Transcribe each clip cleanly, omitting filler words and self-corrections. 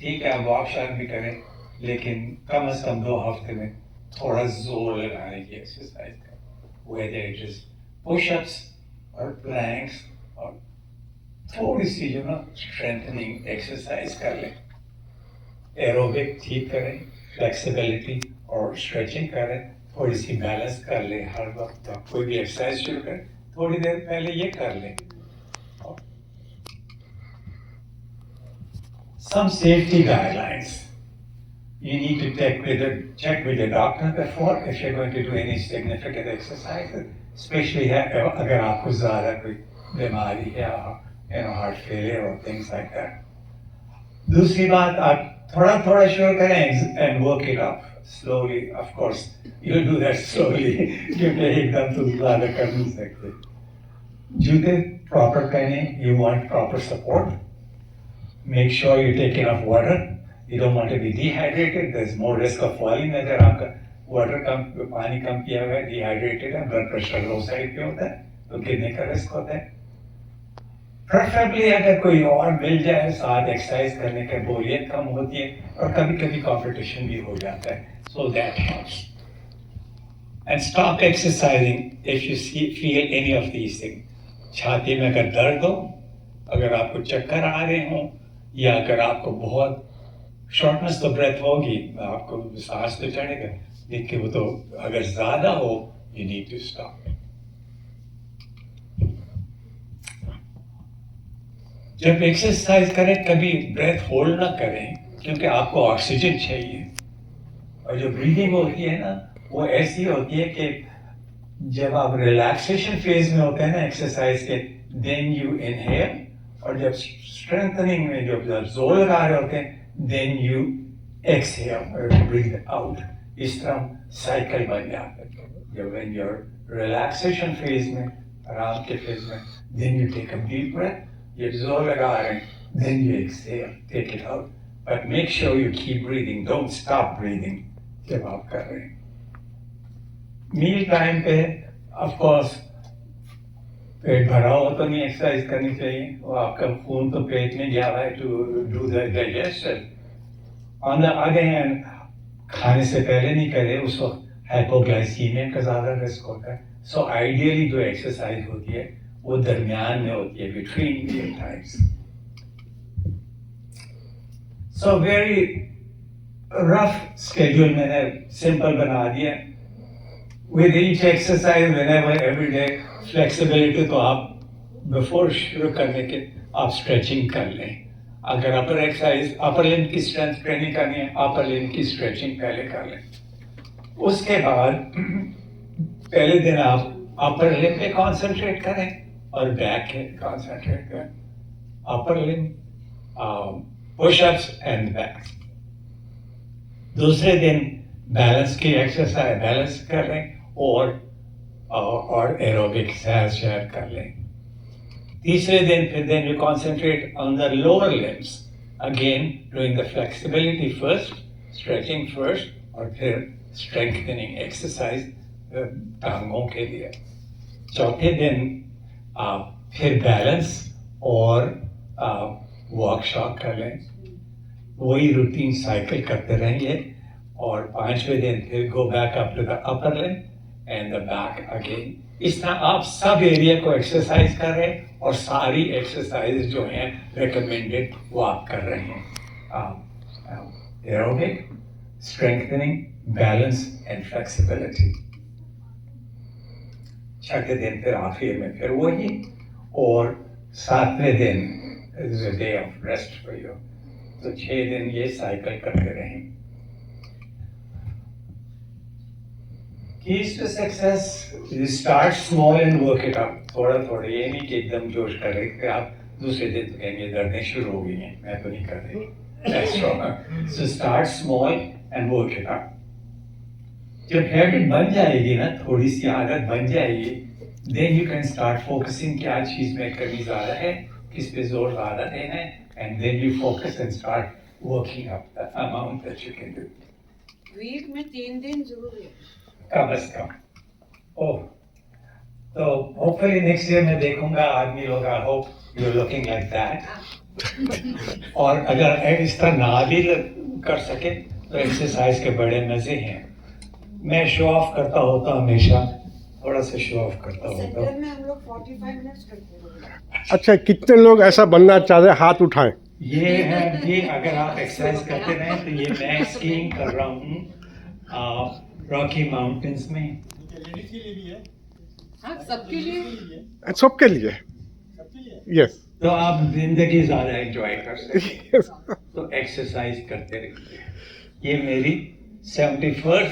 ठीक है, आप वॉक शॉक भी करें, लेकिन कम से कम 2 हफ्ते में थोड़ा जोर लगाने की एक्सरसाइज करें, whether it is push-ups और planks, और थोड़ी सी जो ना स्ट्रेंथनिंग एक्सरसाइज कर लें, एरोबिक ठीक करें, फ्लेक्सिबिलिटी और स्ट्रेचिंग करें, थोड़ी सी बैलेंस कर लें। हर वक्त आप कोई भी एक्सरसाइज शुरू करें, थोड़ी देर पहले ये कर लें। Some safety guidelines you need to check with the doctor before if you're going to do any significant exercises, especially अगर आपको ज़्यादा कोई बीमारी है, heart failure or things like that. दूसरी बात, आप थोड़ा थोड़ा शुरू करें and work it up slowly. Of course, you do that slowly क्योंकि एकदम तो ज़्यादा कर नहीं सकते। जूते proper पहने, you want proper support. Make sure you take enough water. You don't want to be dehydrated. There's more risk of falling अगर आपका पानी कम पिया हुआ है, dehydrated है, blood pressure low side पे होता है, तो गिरने का रिस्क होता है। Preferably अगर कोई और मिल जाए साथ एक्सरसाइज करने के, बोरियत कम होती है, और कभी कभी कंपटीशन भी हो जाता है, so that helps. And stop exercising if you feel any of these things. छाती में अगर दर्द हो, अगर आपको चक्कर आ रहे हो, या अगर आपको बहुत शॉर्टनेस ऑफ ब्रेथ होगी, आपको सांस तो चढ़ेगा, लेकिन वो तो अगर ज्यादा हो, you need to stop. जब एक्सरसाइज करें कभी ब्रेथ होल्ड ना करें, क्योंकि आपको ऑक्सीजन चाहिए, और जो ब्रीदिंग होती है ना, वो ऐसी होती है कि जब आप रिलैक्सेशन फेज में होते हैं ना एक्सरसाइज के, देन यू इनहेल, और जब स्ट्रेंथनिंग में जब जोर लगा रहे होते हैं, then you exhale, breathe out. इस तरह साइकिल बन जाता है। जब when you are relaxation phase में, आराम के फेज में, then you take a deep breath, ये जोर लगा रहे हैं, then you exhale, take it out, but make sure you keep breathing, don't stop breathing जब आप कर रहे हैं। मील टाइम पे of course पेट भरा हो तो नहीं एक्सरसाइज करनी चाहिए, वो आपका खून तो पेट में गया है to do the digestion. On the other hand, खाने से पहले नहीं करे, उस वक्त हाइपोग्लाइसीमिया का ज़्यादा रिस्क होता है। So ideally जो एक्सरसाइज होती है वो दरमियान में होती है, between meal times. So very rough schedule मैंने simple बना दिया। With each exercise, whenever, every day, flexibility तो आप before शुरू करने के आप stretching कर लें। अगर upper exercise, upper limb की strength training करनी है, upper limb की stretching पहले कर लें। उसके बाद पहले दिन आप upper limb पे concentrate करें और बैक पे concentrate करें, upper limb, push-ups and back. दूसरे दिन बैलेंस की एक्सरसाइज बैलेंस कर लें और एरोबिक शेयर कर लें। तीसरे दिन फिर then you concentrate on the lower limbs, again doing the flexibility first, stretching first, और फिर strengthening exercise टांगों के लिए। चौथे दिन आप फिर बैलेंस और वॉक शॉक कर लें, वही रूटीन साइकिल करते रहेंगे, और पांचवें दिन फिर go back up to the upper limb and the back again. इस तरह आप सब एरिया को एक्सरसाइज कर रहे हैं, और सारी एक्सरसाइज जो हैं रिकमेंडेड वो आप कर रहे हैं। Aerobic, strengthening, balance and flexibility. छठे दिन फिर आखिर में फिर वही, और सातवें दिन is a day of rest for you. तो 6 दिन ये साइकिल करते रहें। Keys to success: you start small and work it up. थोड़ा थोड़ा, ये नहीं कि एकदम जोश कर रहे कि आप दूसरे दिन तो कहेंगे दर्दें शुरू हो गई हैं, मैं तो नहीं कर रही। So start small and work it up. जब हैबिट बन जाएगी ना, थोड़ी सी आदत बन जाएगी, then you can start focusing क्या चीज में करनी ज्यादा है, किस पे जोर ज्यादा देना है, and then you focus and start working up the amount that you can do. Week में 3 दिन जरूर है, कम से कम। ओह, तो hopefully next year मैं देखूंगा आदमी लोग, I hope you're looking like that. और अगर इस तरह ना भी कर सके तो एक्सरसाइज के बड़े मजे हैं। मैं शो ऑफ करता होता हमेशा, थोड़ा सा शो ऑफ करता होता सेंटर हूँ। में हम लोग 45 मिनट्स करते हैं। अच्छा, कितने लोग ऐसा बनना चाह रहे हैं, हाथ उठाएं। ये है कि अगर आप एक्सरसाइज करते रहें तो ये मैं स्कीइंग कर रहा हूँ रॉकी माउंटेन्स में। हाँ, सबके लिए। सबके लिए। यस। तो आप जिंदगी ज्यादा एंजॉय कर सकते तो एक्सरसाइज करते रहिए। ये मेरी 75th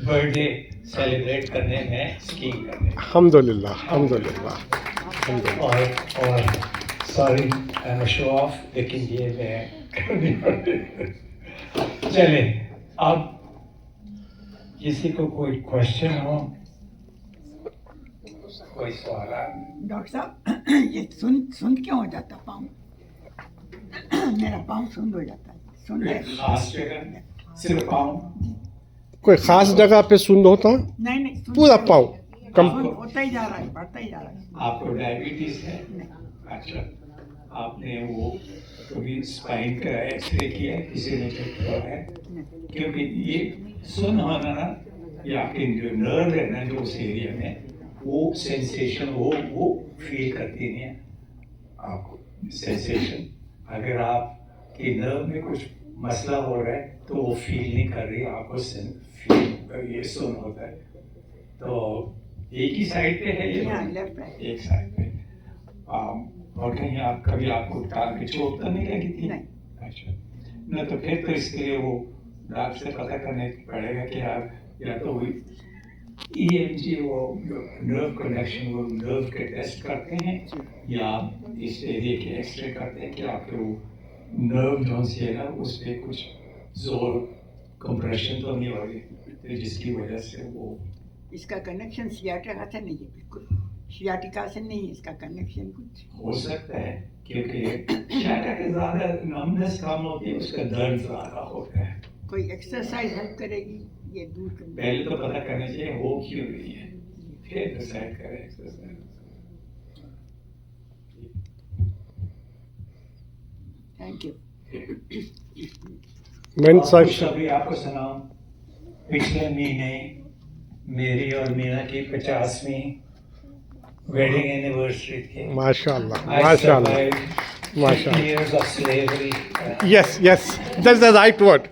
बर्थडे सेलिब्रेट करने में स्कीइंग करने। अल्हम्दुलिल्लाह, अल्हम्दुलिल्लाह, अल्हम्दुलिल्लाह। और sorry I am show off, लेकिन ये मैं चले अब किसी को कोई क्वेश्चन हो, कोई सवाल? डॉक्टर साहब, ये सुन क्यों हो जाता पाँव? मेरा पाँव सुन हो जाता है। सुन है। खास जगह सिर्फ पाँव? कोई खास जगह पे सुन्न होता है? नहीं सुन पूरा पाँव कम। सुन होता ही जा रहा है, बढ़ता ही जा रहा है। आपको डायबिटीज है? अच्छा, आपने वो कभी स्पाइन का एक्सरे किया है? किसी ने चेक किया है? क्योंकि ये सुन होना ना, ये आपके जो नर्व है ना, जो उस एरिया में वो सेंसेशन वो फील करती नहीं है आपको सेंसेशन। अगर आपके नर्व में कुछ मसला हो रहा है तो वो फील नहीं कर रही, आपको फील ये सुन होता है। तो एक ही साइड पे है ये? Left right. एक साइड पे। और कहीं आप कभी आपको टांग पे चोट तो नहीं लगी थी? नहीं। अच्छा, न तो फिर तो इसके लिए वो डॉक्टर से पता करने पड़ेगा कि आप या तो EMG वो नर्व कनेक्शन, वो नर्व के टेस्ट करते हैं, या इस एरिया के एक्सरे करते हैं कि आपके वो नर्व जो है ना उस पर कुछ जोर कंप्रेशन तो नहीं हो रही, तो जिसकी वजह से वो। इसका कनेक्शन सियाटिका से नहीं है, बिल्कुल सियाटिका से नहीं है इसका कनेक्शन। कुछ हो सकता है क्योंकि शायद ज्यादा नमनेस कम होती है, उसका दर्द ज्यादा होता है। कोई एक्सरसाइज हेल्प करेगी ये दूर करने? पहले तो पता करना चाहिए हो क्यों रही है, फिर डिसाइड करें एक्सरसाइज। Thank you. मैंने और अभी आपको सुनाऊं, पिछले महीने मेरी और मीना की 50वीं वेडिंग एनिवर्सरी थी। माशाल्लाह, I माशाल्लाह, survived माशाल्लाह। 50 years of slavery. Yes yes, that's the right word.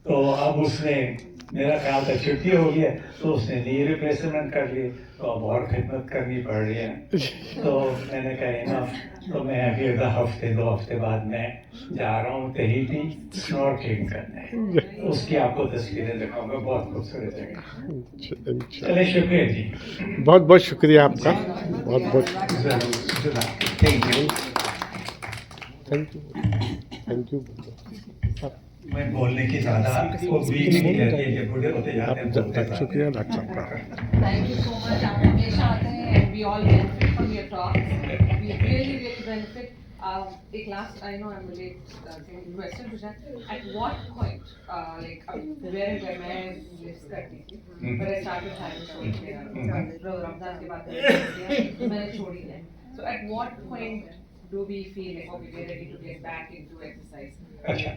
तो अब उसने, मेरा ख्याल था छुट्टी हो गया, तो उसने नी रिप्लेसमेंट कर ली, तो अब और खिदमत करनी पड़ रही है। तो मैंने कहा इनफ, तो मैं अगले 2 हफ्ते बाद मैं जा रहा हूँ तहीती स्नॉर्कलिंग करने। तो उसकी आपको तस्वीरें दिखाऊंगा, बहुत खूबसूरत जगह। चलिए, शुक्रिया जी, बहुत बहुत शुक्रिया आपका, बहुत बहुत thank you. Thank you, thank you. मैं बोलने की ज़्यादा आपको बीच में कहती है कि बूढ़े होते जाते हैं, बोलते जाते हैं। शुक्रिया डॉक्टर साहब का। Thank you so much. आप हमेशा आते हैं and we all benefit from your talks. We really benefit. एक last, I know I'm late, question पूछा। At what point, like where मैं list करती थी, but I started having shows Ramzan के बाद तो मैंने छोड़ी है। So at what point do we feel like okay, we're ready to get back into exercise? अच्छा,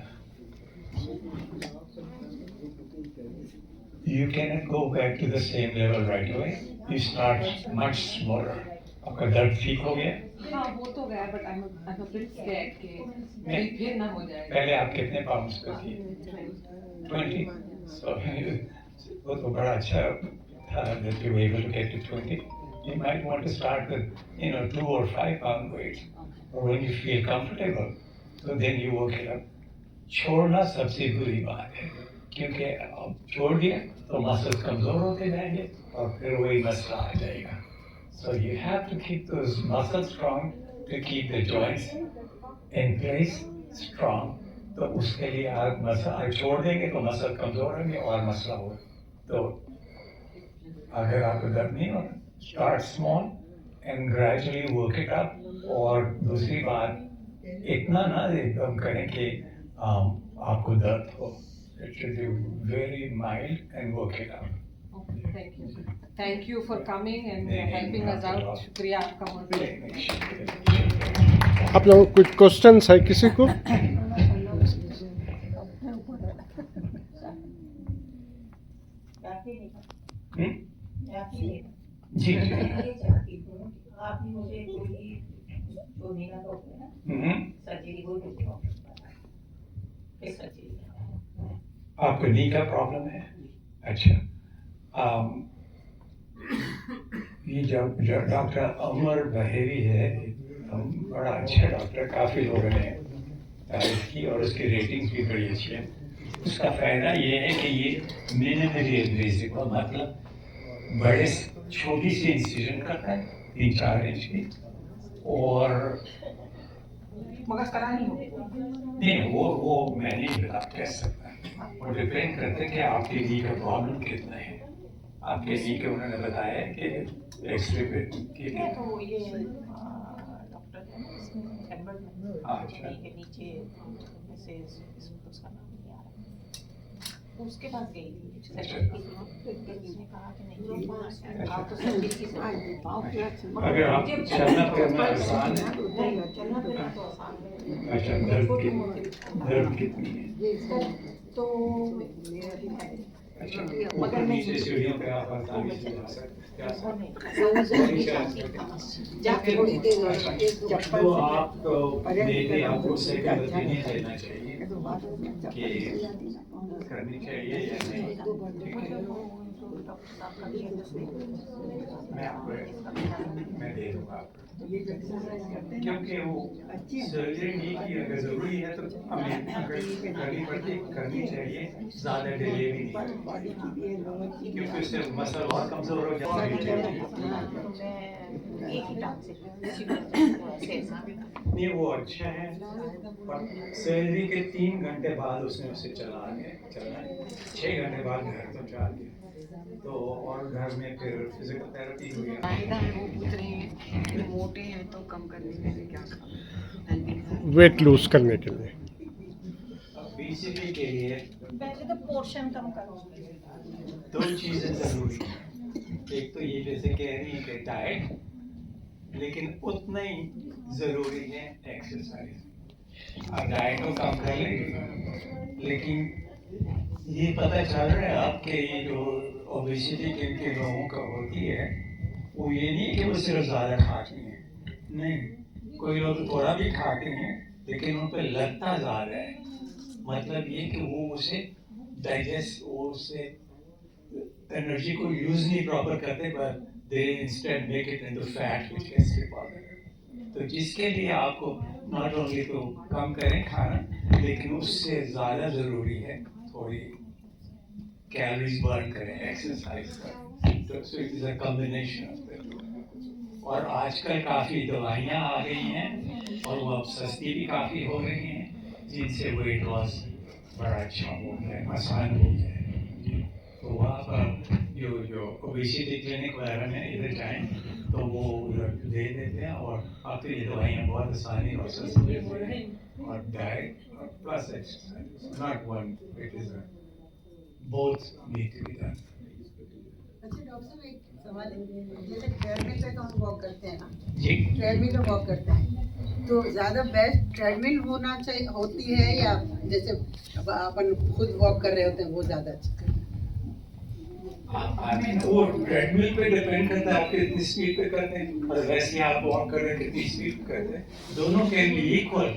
you cannot go back to the same level right away. You start much smaller. आपका दर्द ठीक हो गया? हाँ, वो तो गया, but I'm a bit scared कि फिर ना हो जाए। पहले आप कितने पाउंड्स पे थी? 20. So वो तो बड़ा अच्छा था that you were able to get to 20. You might want to start with 2 or 5 pound weights, or when you feel comfortable, so then you work it up. छोड़ना सबसे बुरी बात है, क्योंकि अब छोड़ दिया तो मसल्स कमजोर होते जाएंगे और फिर वही मसला आ जाएगा। So you have to keep those muscles strong to keep the joints in place strong. तो उसके लिए आप मसल छोड़ देंगे तो मसल कमजोर होंगे और मसला हो। तो अगर आपको दर्द नहीं हो, start small and gradually work it up. और दूसरी बात, इतना ना एकदम करें कि आपको दर्द हो। It should be very mild and work it out. Okay, thank you. Thank you for coming and helping us out. शुक्रिया आपका बहुत बहुत. आप लोगों को कुछ क्वेश्चंस है किसी को? जी आपने मुझे कोई जो नीला तो ना सर्जरी हो गई सर्जरी आपको नी का प्रॉब्लम है? अच्छा, ये जब डॉक्टर अमर बहेरी है, बड़ा अच्छा डॉक्टर, काफ़ी लोगों ने तारीफ की और उसकी रेटिंग्स भी बड़ी अच्छी है. उसका फ़ायदा ये है कि ये मिनिमली इन्वेसिव का मतलब बड़े छोटी सी इंसिजन करता है 3-4 इंच की, और मगर करानी हो नहीं वो मैं नहीं बता कह सकता. वो डिपेंड करता है कि आपके नी का प्रॉब्लम कितना है. आपके नी के उन्होंने बताया है कि एक्सरे पे तो ये डॉक्टर है ना इसमें एडवर्ड में अच्छा. के नीचे ऐसे उसका नाम नहीं आ रहा, उसके पास गई थी सर्जरी के लिए, तो उसने कहा कि नहीं आप तो सर्जरी की अगर आप चलना फिरना आसान है. चलना फिरना तो आसान है. अच्छा, दर्द कितनी है? तो मेरा भी है अच्छा, ऊपर नीचे सीढ़ियों पे आप आसानी से जा सकते हैं. तो आप तो देखिए, आपको उससे गलती नहीं देना चाहिए कि करनी चाहिए या नहीं. मैं दे दूँगा आपको, क्योंकि वो सर्जरी नहीं की अगर ज़रूरी है तो हमें अगर करनी चाहिए, ज़्यादा डिले भी नहीं, क्योंकि उससे मसल और कमज़ोर हो जाता है. एक ही टांग से नहीं, वो अच्छा है. और सर्जरी के 3 घंटे बाद उसने उसे चलना है, 6 घंटे बाद घर तो जा के, तो और घर में फिर फिजिकल थेरेपी हुई. फायदा है वो पूछ रहे हैं कि मोटे हैं तो कम करने के लिए क्या खाना. वेट लूज करने के लिए. ओबेसिटी के लिए पहले तो पोर्शन कम करो. 2 चीज़ें ज़रूरी हैं. एक तो ये जैसे कह रही है कि डाइट, लेकिन उतना ही ज़रूरी है एक्सरसाइज. आप डाइट को कम कर लेंगे, लेकिन ये पता चल रहा है आपके ये जो ओबेसिटी के लोगों का होती है, वो ये नहीं कि वो सिर्फ ज़्यादा खाते हैं. नहीं, कोई लोग थोड़ा भी खाते हैं लेकिन उन पर लगता ज़्यादा है. मतलब ये कि वो उसे डाइजेस्ट, वो उससे एनर्जी को यूज़ नहीं प्रॉपर करते, पर they instead make it into fat which gets deposited. तो जिसके लिए आपको नॉट ओनली तो कम करें खाना, लेकिन उससे ज़्यादा ज़रूरी है थोड़ी कैलोरीज बर्न करें एक्सरसाइज करें. तो it is a combination of that. और आजकल काफ़ी दवाइयाँ आ गई हैं और वो अब सस्ती भी काफ़ी हो रही हैं, जिनसे वेट लॉस बड़ा अच्छा हो गया, आसान हो गया. तो वहाँ पर जो ओबेसिटी क्लिनिक वगैरह में इधर जाएँ तो वो उधर दे देते हैं, और आपको ये दवाइयाँ बहुत आसानी और सस्ती देते हैं. और डाइट और plus exercise, not one, it is both need to be done. अच्छा डॉक्टर साहब एक सवाल है, जैसे ट्रेडमिल पे तो हम वॉक करते हैं ना, जी, ट्रेडमिल पे वॉक करते हैं तो ज़्यादा बेस्ट ट्रेडमिल होना चाहिए होती है या जैसे अपन खुद वॉक कर रहे होते हैं वो ज़्यादा अच्छा? वो ट्रेडमिल पे डिपेंड करता है आप कितनी स्पीड पे करते हैं, और वैसे आप वॉक कर रहे हैं कितनी स्पीड पे करते हैं. दोनों कैन बी इक्वल.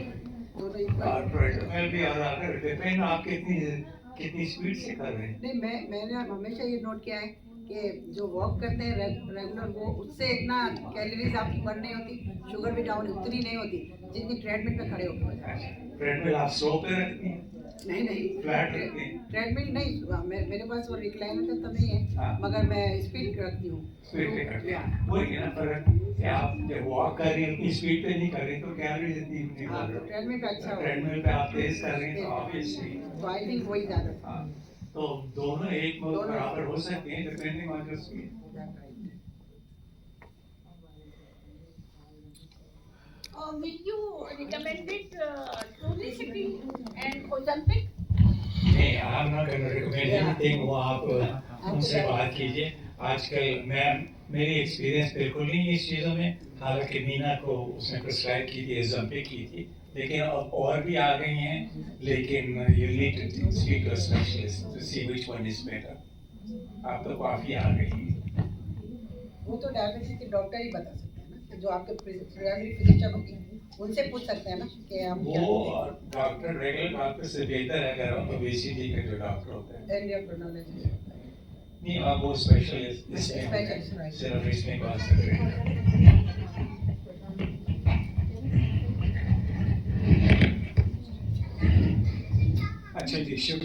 और ट्रेडमिल भी, और अगर डिपेंड आप कितनी स्पीड से कर रहे हैं. नहीं, मैंने हमेशा ये नोट किया है कि जो वॉक करते हैं रेगुलर, वो उससे इतना कैलोरीज आपकी बर्न नहीं होती, शुगर भी डाउन उतनी नहीं होती जितनी ट्रेडमिल पे खड़े होकर. ट्रेडमिल आप स्लो पे रखती हैं? नहीं फ्लैट रखती हैं? ट्रेडमिल नहीं, मेरे पास वो रिक्लाइनर तो नहीं है, हाँ. मगर मैं स्पीड रखती हूँ. स्पीड पे करते हैं, वही है ना फर्क. आप जब वॉक कर रही हैं उतनी स्पीड पे नहीं कर रही तो कैलोरीज इतनी नहीं हाँ, कर तो रही. ट्रेडमिल पे अच्छा होगा. ट्रेडमिल पे आप तेज कर रही हैं तो ऑब्वियसली. तो आई थिंक वही ज़्यादा. हाँ, तो दोनों एक बराबर हो सकते हैं depending on your speed. Will you recommend it truly sitting and Ozempic? नहीं, I'm not going to recommend anything. वो आप उनसे बात कीजिए। आजकल मेरी एक्सपीरियंस बिल्कुल नहीं है इस चीज़ों में, हालांकि मीना को उसने प्रिस्क्राइब की थी, एग्जाम्पल की थी, लेकिन अब और भी आ गई हैं, लेकिन you need to speak to a specialist to see which one is better. अब तो काफ़ी आ गई हैं। वो तो डायबिटीज के डॉक्टर ही बता सकते हैं ना, कि जो आपके प्राइमरी फिजिशियन होंगे उनसे पूछ सकते हैं ना कि हम क्या वो डॉक्टर रेगुलर डॉक्टर से बेहतर है अगर ओबेसिटी के जो डॉक्टर होते हैं। एंडोक्राइनोलॉजिस्ट नहीं, अब वो स्पेशलिस्ट इसमें Specialist, right. सिर्फ इसमें कॉन्सेंट्रेट अच्छा जी, शुक्रिया।